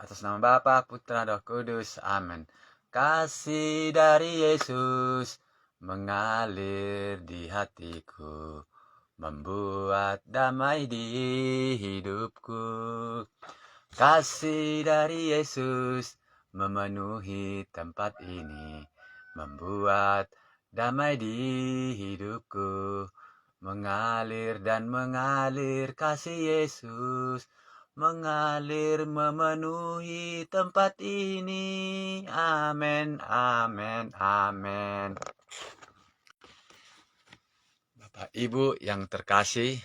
Atas nama Bapa, Putra, Roh Kudus. Amin. Kasih dari Yesus mengalir di hatiku, membuat damai di hidupku. Kasih dari Yesus memenuhi tempat ini, membuat damai di hidupku. Mengalir dan mengalir kasih Yesus, mengalir memenuhi tempat ini. Amin, amin, amin. Bapak Ibu yang terkasih,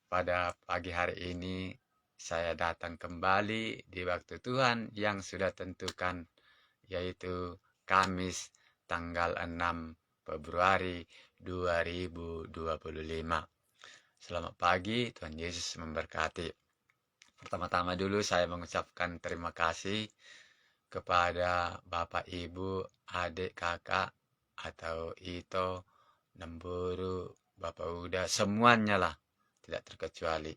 pada pagi hari ini saya datang kembali di waktu Tuhan yang sudah tentukan, yaitu Kamis tanggal 6 Februari 2025. Selamat pagi, Tuhan Yesus memberkati. Pertama-tama dulu saya mengucapkan terima kasih kepada Bapak, Ibu, adik, kakak, atau Ito, Nemburu, Bapak Uda, semuanya lah, tidak terkecuali.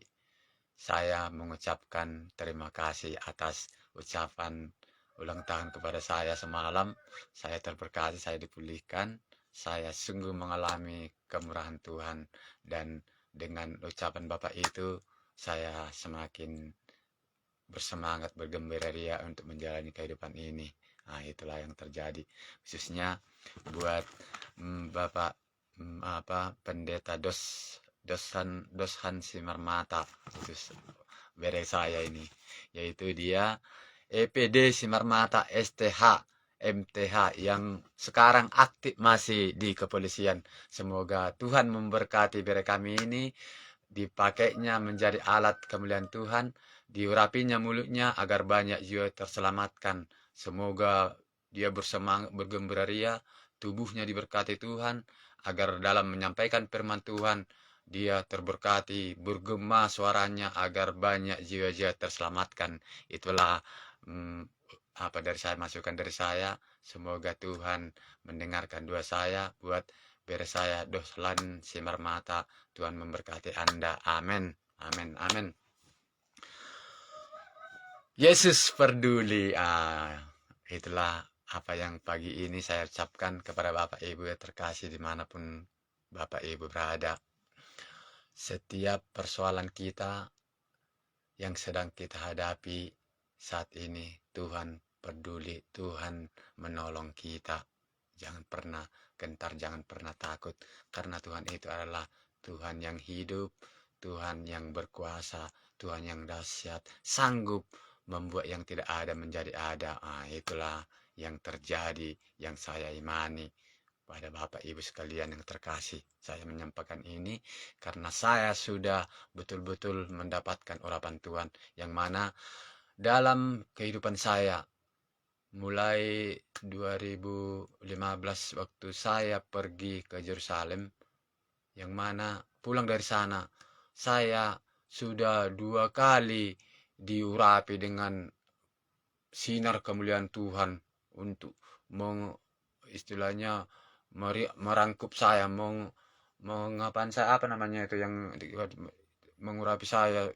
Saya mengucapkan terima kasih atas ucapan ulang tahun kepada saya semalam. Saya terberkati, saya dipulihkan. Saya sungguh mengalami kemurahan Tuhan, dan dengan ucapan Bapak itu saya semakin bersemangat, bergembira ria untuk menjalani kehidupan ini. Nah, itulah yang terjadi. Khususnya buat Bapak Pendeta Doshan Simarmata, itu bere saya ini, yaitu dia EPD Simarmata STH MTH yang sekarang aktif masih di kepolisian. Semoga Tuhan memberkati bere kami ini, dipakainya menjadi alat kemuliaan Tuhan, diurapinya mulutnya agar banyak jiwa terselamatkan. Semoga dia bersemangat, bergembira ria, tubuhnya diberkati Tuhan, agar dalam menyampaikan firman Tuhan dia terberkati, bergema suaranya agar banyak jiwa-jiwa terselamatkan. Itulah apa dari saya, masukan dari saya. Semoga Tuhan mendengarkan doa saya buat bere saya Doslan Simarmata. Tuhan memberkati Anda. Amin. Amin. Amin. Yesus peduli. Itulah apa yang pagi ini saya ucapkan kepada Bapak Ibu yang terkasih dimanapun Bapak Ibu berada. Setiap persoalan kita yang sedang kita hadapi saat ini, Tuhan peduli, Tuhan menolong kita. Jangan pernah gentar, jangan pernah takut, karena Tuhan itu adalah Tuhan yang hidup, Tuhan yang berkuasa, Tuhan yang dahsyat, sanggup membuat yang tidak ada menjadi ada. Itulah yang terjadi, yang saya imani. Pada Bapak Ibu sekalian yang terkasih, saya menyampaikan ini karena saya sudah betul-betul mendapatkan urapan Tuhan, yang mana dalam kehidupan saya mulai 2015 waktu saya pergi ke Yerusalem, yang mana pulang dari sana saya sudah 2 kali diurapi dengan sinar kemuliaan Tuhan untuk istilahnya merangkup saya, mengapain saya, apa namanya itu yang mengurapi saya,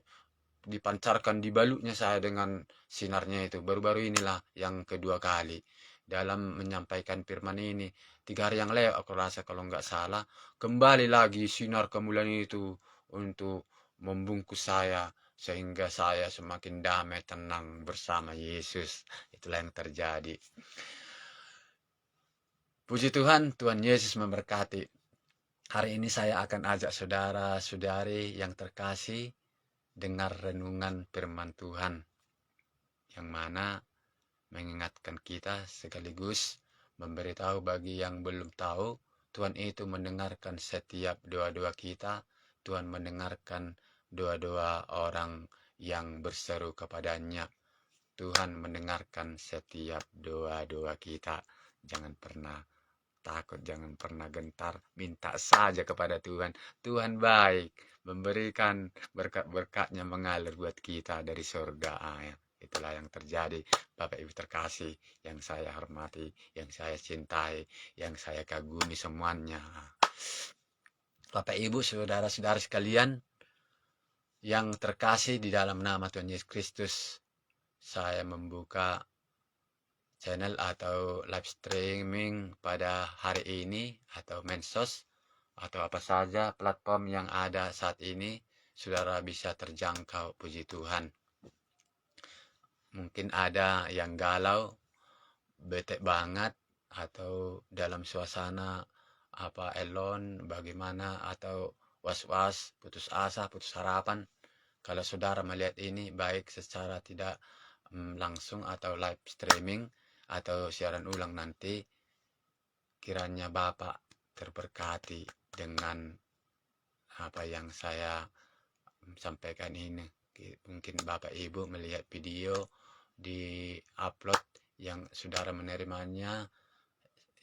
dipancarkan, dibalutnya saya dengan sinarnya itu. Baru-baru inilah yang kedua kali dalam menyampaikan firman ini. 3 hari yang lewat aku rasa kalau nggak salah, kembali lagi sinar kemuliaan itu untuk membungkus saya, sehingga saya semakin damai, tenang bersama Yesus. Itulah yang terjadi. Puji Tuhan, Tuhan Yesus memberkati. Hari ini saya akan ajak saudara-saudari yang terkasih dengar renungan firman Tuhan, yang mana mengingatkan kita sekaligus memberitahu bagi yang belum tahu, Tuhan itu mendengarkan setiap doa-doa kita. Tuhan mendengarkan doa-doa orang yang berseru kepadanya. Tuhan mendengarkan setiap doa-doa kita. Jangan pernah takut, jangan pernah gentar, minta saja kepada Tuhan. Tuhan baik, memberikan berkat-berkatnya mengalir buat kita dari surga. Itulah yang terjadi, Bapak Ibu terkasih, yang saya hormati, yang saya cintai, yang saya kagumi semuanya. Bapak Ibu, saudara-saudara sekalian yang terkasih di dalam nama Tuhan Yesus Kristus, saya membuka channel atau live streaming pada hari ini, atau mensos, atau apa saja platform yang ada saat ini, saudara bisa terjangkau, puji Tuhan. Mungkin ada yang galau, bete banget, atau dalam suasana alone, bagaimana, atau was-was, putus asa, putus harapan. Kalau saudara melihat ini, baik secara tidak langsung atau live streaming atau siaran ulang nanti, kiranya Bapak terberkati dengan apa yang saya sampaikan ini. Mungkin Bapak Ibu melihat video di upload yang saudara menerimanya,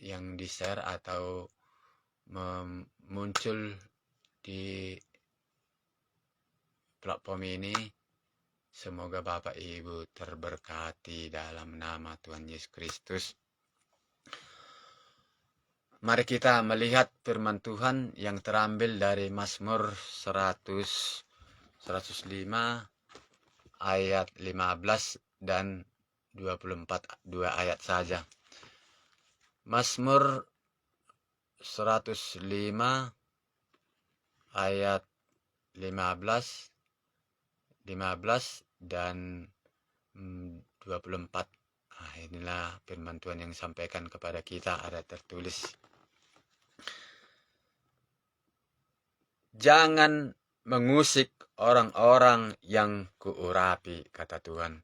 yang di share atau muncul di platform ini. Semoga Bapak Ibu terberkati dalam nama Tuhan Yesus Kristus. Mari kita melihat firman Tuhan yang terambil dari Mazmur 105 ayat 15 dan 24, 2 ayat saja. Mazmur 105 ayat 15 dan 24. Inilah firman Tuhan yang disampaikan kepada kita, ada tertulis. Jangan mengusik orang-orang yang kuurapi, kata Tuhan.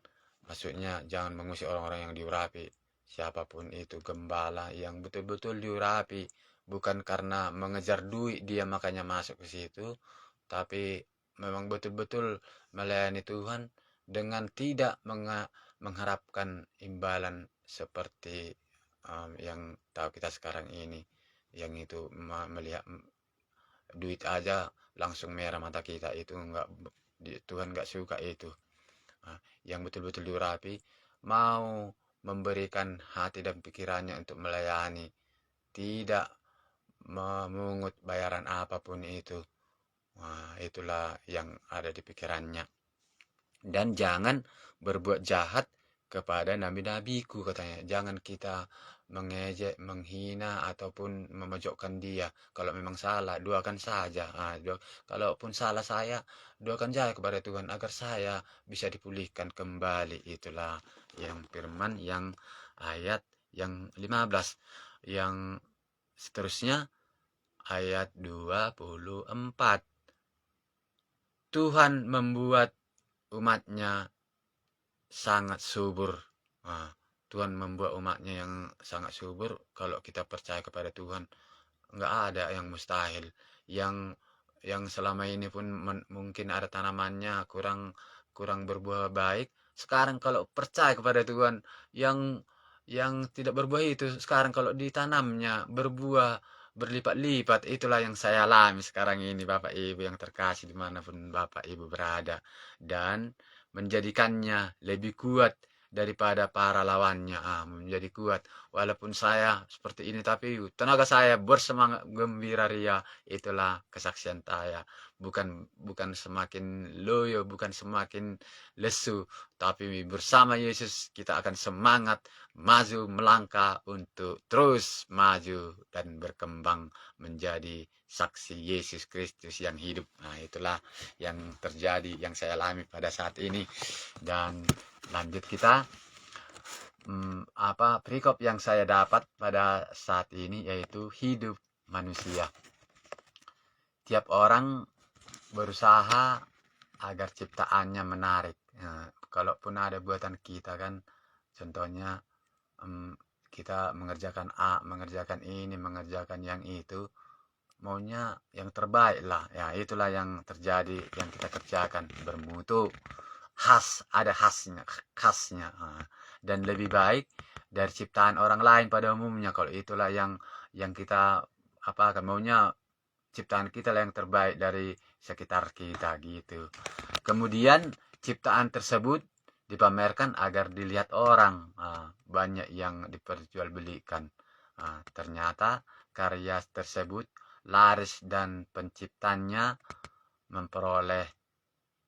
Maksudnya jangan mengusik orang-orang yang diurapi. Siapapun itu, gembala yang betul-betul diurapi, bukan karena mengejar duit dia makanya masuk ke situ, tapi memang betul-betul melayani Tuhan dengan tidak mengharapkan imbalan seperti yang tahu kita sekarang ini, yang itu melihat duit aja langsung merah mata kita. Itu enggak, Tuhan enggak suka itu. Yang betul-betul diurapi, mau memberikan hati dan pikirannya untuk melayani, tidak memungut bayaran apapun itu. Itulah yang ada di pikirannya. Dan jangan berbuat jahat kepada nabi-nabiku, katanya. Jangan kita mengejek, menghina, ataupun memojokkan dia. Kalau memang salah, doakan saja. Kalaupun salah saya, doakan saja kepada Tuhan agar saya bisa dipulihkan kembali. Itulah yang firman yang ayat yang 15. Yang seterusnya ayat 24. Tuhan membuat umatnya sangat subur. Tuhan membuat umatnya yang sangat subur. Kalau kita percaya kepada Tuhan, nggak ada yang mustahil. Yang selama ini pun mungkin ada tanamannya kurang berbuah baik. Sekarang kalau percaya kepada Tuhan, yang tidak berbuah itu sekarang kalau ditanamnya berbuah berlipat-lipat. Itulah yang saya alami sekarang ini, Bapak Ibu yang terkasih, dimanapun Bapak Ibu berada, dan menjadikannya lebih kuat daripada para lawannya. Menjadi kuat. Walaupun saya seperti ini, tapi tenaga saya bersemangat, gembira, ria. Itulah kesaksian saya. Bukan semakin loyo, bukan semakin lesu, tapi bersama Yesus kita akan semangat maju, melangkah untuk terus maju dan berkembang menjadi saksi Yesus Kristus yang hidup. Itulah yang terjadi, yang saya alami pada saat ini. Dan lanjut kita, perikop yang saya dapat pada saat ini yaitu hidup manusia. Tiap orang berusaha agar ciptaannya menarik. Kalaupun ada buatan kita kan, contohnya kita mengerjakan A, mengerjakan ini, mengerjakan yang itu, maunya yang terbaik lah. Ya, itulah yang terjadi, yang kita kerjakan bermutu, ada khasnya, dan lebih baik dari ciptaan orang lain pada umumnya. Kalau itulah yang kita maunya ciptaan kita lah yang terbaik dari sekitar kita gitu. Kemudian ciptaan tersebut dipamerkan agar dilihat orang. Banyak yang diperjualbelikan. Ternyata karya tersebut laris dan penciptanya memperoleh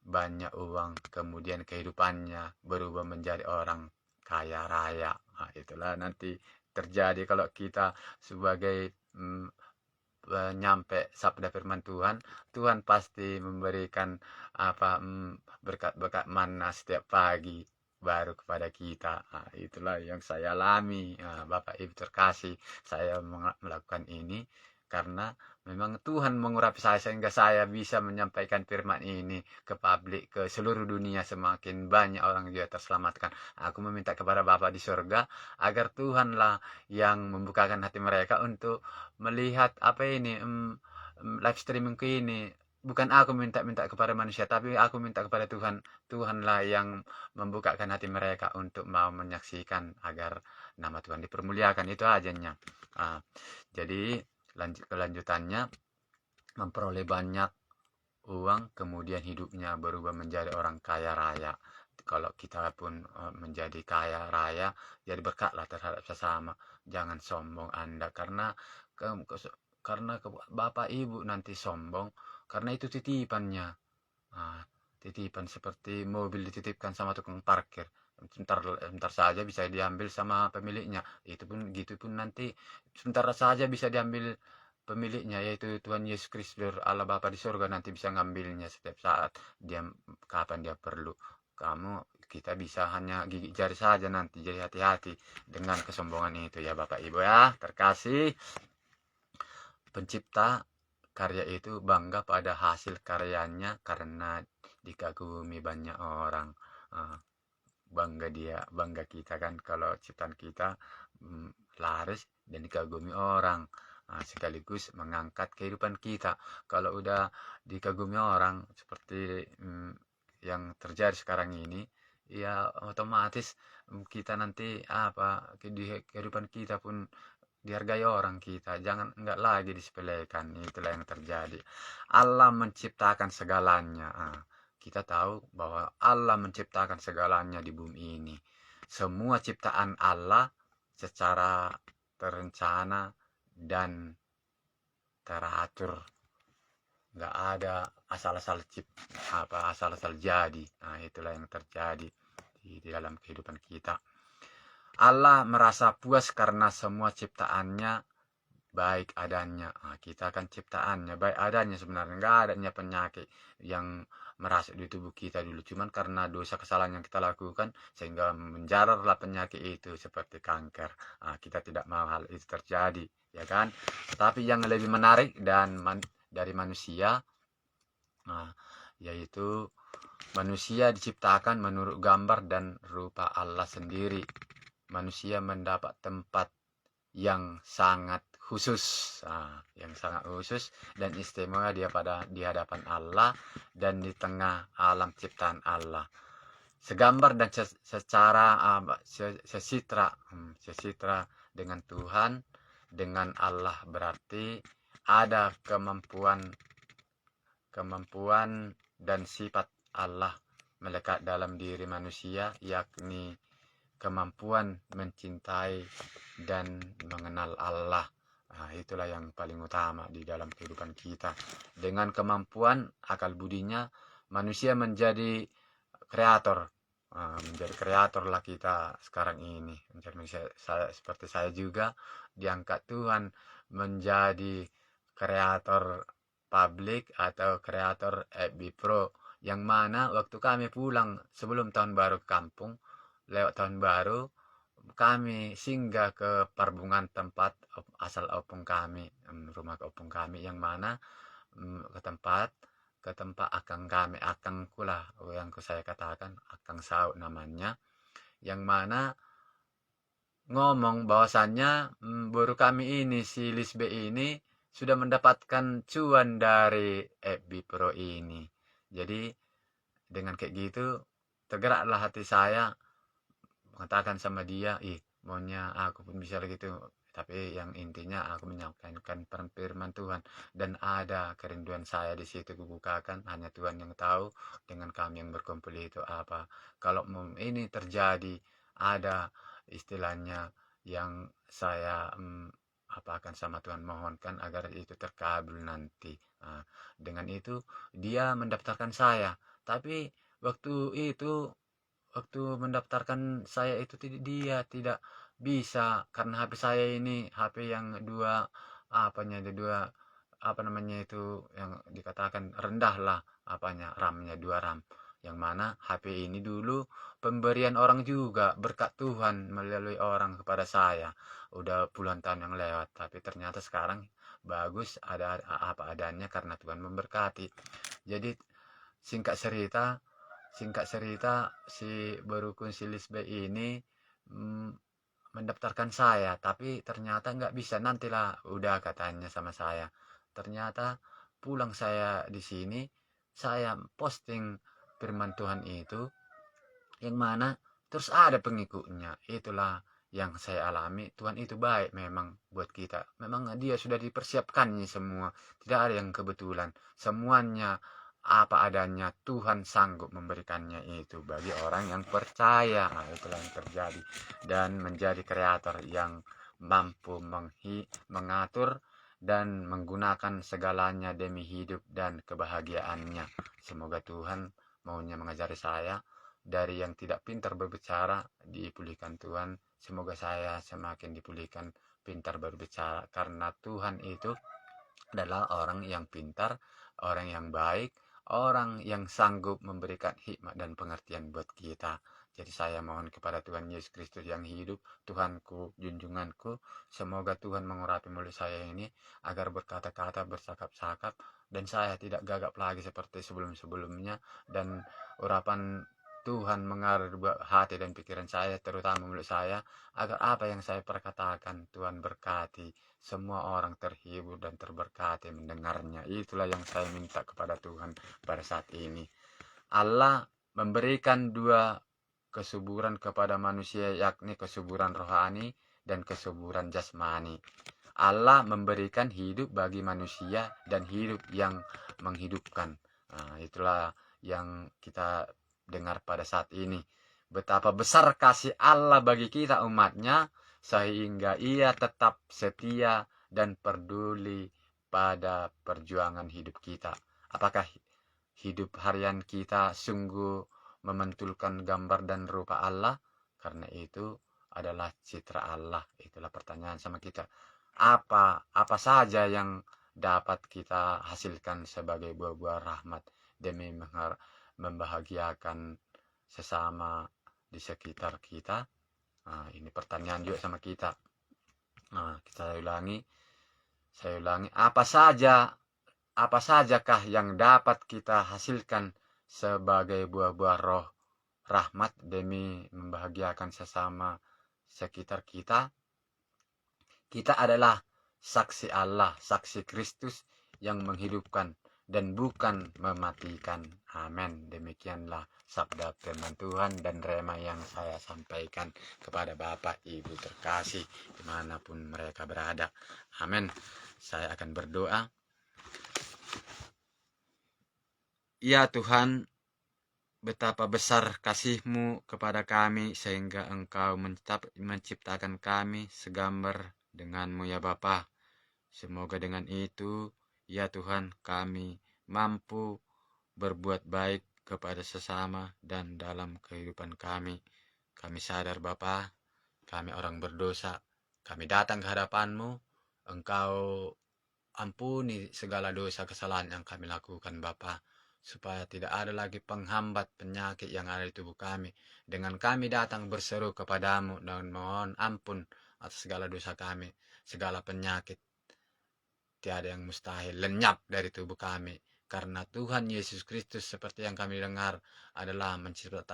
banyak uang, kemudian kehidupannya berubah menjadi orang kaya raya. Nah, itulah nanti terjadi kalau kita sebagai nyampe sabda firman Tuhan. Tuhan pasti memberikan berkat-berkat mana setiap pagi baru kepada kita. Nah, itulah yang saya alami. Nah, Bapak Ibu terkasih, saya melakukan ini karena memang Tuhan mengurapi saya sehingga saya bisa menyampaikan firman ini ke publik, ke seluruh dunia, semakin banyak orang juga terselamatkan. Aku meminta kepada Bapa di surga agar Tuhanlah yang membukakan hati mereka untuk melihat apa ini live streaming ini. Bukan aku minta-minta kepada manusia, tapi aku minta kepada Tuhan. Tuhanlah yang membukakan hati mereka untuk mau menyaksikan agar nama Tuhan dipermuliakan. Itu ajanya. Jadi kelanjutannya memperoleh banyak uang, kemudian hidupnya berubah menjadi orang kaya raya. Kalau kita pun menjadi kaya raya, jadi berkatlah terhadap sesama. Jangan sombong Anda karena Bapak Ibu nanti sombong karena itu titipannya. Titipan seperti mobil dititipkan sama tukang parkir. Sebentar saja bisa diambil sama pemiliknya. Itu pun gitu pun nanti sebentar saja bisa diambil pemiliknya, yaitu Tuhan Yesus Kristus Allah Bapa di surga, nanti bisa ngambilnya setiap saat dia kapan dia perlu. Kita bisa hanya gigit jari saja nanti. Jadi hati-hati dengan kesombongan itu ya Bapak Ibu ya terkasih. Pencipta karya itu bangga pada hasil karyanya karena dikagumi banyak orang. Bangga kita kan kalau ciptaan kita laris dan dikagumi orang. Sekaligus mengangkat kehidupan kita. Kalau udah dikagumi orang seperti yang terjadi sekarang ini, ya otomatis kita nanti kehidupan kita pun dihargai orang kita. Jangan enggak lagi disepelekan. Itulah yang terjadi. Allah menciptakan segalanya. Kita tahu bahwa Allah menciptakan segalanya di bumi ini. Semua ciptaan Allah secara terencana dan teratur. Nggak ada asal-asal asal-asal jadi. Nah, itulah yang terjadi di dalam kehidupan kita. Allah merasa puas karena semua ciptaannya baik adanya. Kita kan ciptaannya baik adanya sebenarnya. Nggak adanya penyakit yang merasuk di tubuh kita dulu. Cuman karena dosa kesalahan yang kita lakukan sehingga menjararlah penyakit itu seperti kanker. Kita tidak mau hal itu terjadi, ya kan? Tapi yang lebih menarik dari manusia, yaitu manusia diciptakan menurut gambar dan rupa Allah sendiri. Manusia mendapat tempat yang sangat khusus, dan istimewa di hadapan Allah dan di tengah alam ciptaan Allah. Segambar dan secara sesitra dengan Tuhan, dengan Allah, berarti ada kemampuan dan sifat Allah melekat dalam diri manusia, yakni kemampuan mencintai dan mengenal Allah. Itulah yang paling utama di dalam kehidupan kita. Dengan kemampuan akal budinya, manusia menjadi kreator. Menjadi kreator lah kita sekarang ini. Seperti saya juga diangkat Tuhan menjadi kreator publik atau kreator FB Pro. Yang mana waktu kami pulang sebelum tahun baru ke kampung, lewat tahun baru, kami singgah ke Parbungan, tempat asal opung kami, rumah opung kami, yang mana ke tempat akang kami, akangku lah yang saya katakan, akang Sau namanya, yang mana ngomong bahwasannya baru kami ini, si Lisbe ini sudah mendapatkan cuan dari FB Pro ini. Jadi dengan kayak gitu tergeraklah hati saya, mengatakan sama dia, maunya aku pun bisa gitu. Tapi yang intinya aku menyampaikan firman Tuhan, dan ada kerinduan saya di situ kubukakan, hanya Tuhan yang tahu dengan kami yang berkumpul itu apa. Kalau ini terjadi, ada istilahnya yang saya akan sama Tuhan mohonkan agar itu terkabul nanti. Dengan itu dia mendaftarkan saya. Tapi waktu itu, waktu mendaftarkan saya itu dia tidak bisa, karena HP saya ini HP yang dua, apanya ada dua, apa namanya itu, yang dikatakan rendah lah, apanya RAM-nya 2 RAM, yang mana HP ini dulu pemberian orang juga, berkat Tuhan melalui orang kepada saya, udah puluhan tahun yang lewat, tapi ternyata sekarang bagus, ada apa adanya karena Tuhan memberkati. Jadi singkat cerita singkat cerita si berukun si Lisbe ini mm, mendaftarkan saya, tapi ternyata nggak bisa, nantilah udah katanya sama saya. Ternyata pulang saya di sini, saya posting firman Tuhan itu, yang mana terus ada pengikutnya. Itulah yang saya alami. Tuhan itu baik memang buat kita. Memang dia sudah dipersiapkannya semua. Tidak ada yang kebetulan. Semuanya apa adanya, Tuhan sanggup memberikannya itu bagi orang yang percaya. Nah, itulah yang terjadi. Dan menjadi kreator yang mampu mengatur dan menggunakan segalanya demi hidup dan kebahagiaannya. Semoga Tuhan maunya mengajari saya dari yang tidak pintar berbicara dipulihkan Tuhan. Semoga saya semakin dipulihkan pintar berbicara, karena Tuhan itu adalah orang yang pintar, orang yang baik, orang yang sanggup memberikan hikmat dan pengertian buat kita. Jadi saya mohon kepada Tuhan Yesus Kristus yang hidup, Tuhanku, junjunganku, semoga Tuhan mengurapi mulut saya ini agar berkata-kata, bercakap-cakap, dan saya tidak gagap lagi seperti sebelum-sebelumnya, dan urapan Tuhan mengalir hati dan pikiran saya, terutama mulut saya, agar apa yang saya perkatakan Tuhan berkati, semua orang terhibur dan terberkati mendengarnya. Itulah yang saya minta kepada Tuhan pada saat ini. Allah memberikan dua kesuburan kepada manusia, yakni kesuburan rohani dan kesuburan jasmani. Allah memberikan hidup bagi manusia dan hidup yang menghidupkan. Nah, itulah yang kita dengar pada saat ini. Betapa besar kasih Allah bagi kita umatnya, sehingga ia tetap setia dan peduli pada perjuangan hidup kita. Apakah hidup harian kita sungguh memantulkan gambar dan rupa Allah? Karena itu adalah citra Allah. Itulah pertanyaan sama kita. Apa saja yang dapat kita hasilkan sebagai buah-buah rahmat demi membahagiakan sesama di sekitar kita. Nah, ini pertanyaan juga sama kita. Nah, saya ulangi, apa sajakah yang dapat kita hasilkan sebagai buah-buah roh rahmat demi membahagiakan sesama sekitar kita? Kita adalah saksi Allah, saksi Kristus yang menghidupkan dan bukan mematikan. Amin. Demikianlah sabda firman Tuhan dan rema yang saya sampaikan kepada Bapak Ibu terkasih dimanapun mereka berada. Amin. Saya akan berdoa. Ya Tuhan, betapa besar kasih-Mu kepada kami sehingga Engkau menciptakan kami segambar dengan-Mu ya Bapa. Semoga dengan itu, ya Tuhan, kami mampu berbuat baik kepada sesama dan dalam kehidupan kami. Kami sadar Bapa, kami orang berdosa. Kami datang ke hadapan-Mu. Engkau ampuni segala dosa kesalahan yang kami lakukan Bapa, supaya tidak ada lagi penghambat penyakit yang ada di tubuh kami. Dengan kami datang berseru kepadamu dan mohon ampun atas segala dosa kami, segala penyakit, tiada yang mustahil lenyap dari tubuh kami. Karena Tuhan Yesus Kristus seperti yang kami dengar adalah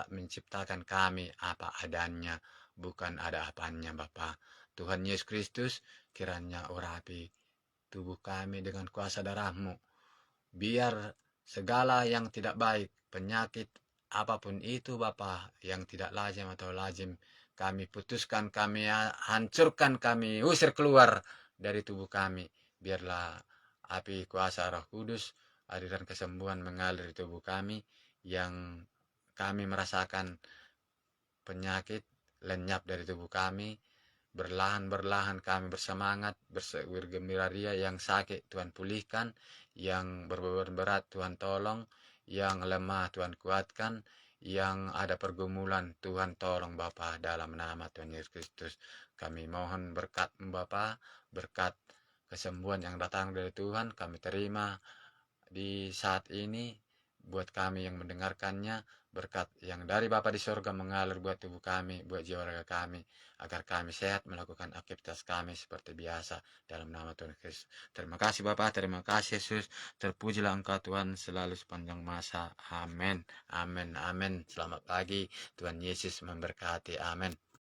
menciptakan kami apa adanya, bukan ada apanya Bapa. Tuhan Yesus Kristus kiranya urapi tubuh kami dengan kuasa darah-Mu. Biar segala yang tidak baik, penyakit apapun itu Bapa, yang tidak lazim atau lazim, kami putuskan, kami hancurkan, kami usir keluar dari tubuh kami. Biarlah api kuasa Roh Kudus, aliran kesembuhan mengalir di tubuh kami, yang kami merasakan penyakit lenyap dari tubuh kami. Berlahan-berlahan kami bersemangat, bergembira ria. Yang sakit Tuhan pulihkan, yang berbeban berat Tuhan tolong, yang lemah Tuhan kuatkan, yang ada pergumulan Tuhan tolong Bapa, dalam nama Tuhan Yesus Kristus. Kami mohon berkat Bapa, berkat kesembuhan yang datang dari Tuhan kami terima di saat ini, buat kami yang mendengarkannya, berkat yang dari Bapa di sorga mengalir buat tubuh kami, buat jiwa raga kami, agar kami sehat melakukan aktivitas kami seperti biasa, dalam nama Tuhan Yesus. Terima kasih Bapa, terima kasih Yesus, terpujilah Engkau Tuhan selalu sepanjang masa. Amin, amin, amin. Selamat pagi, Tuhan Yesus memberkati. Amin.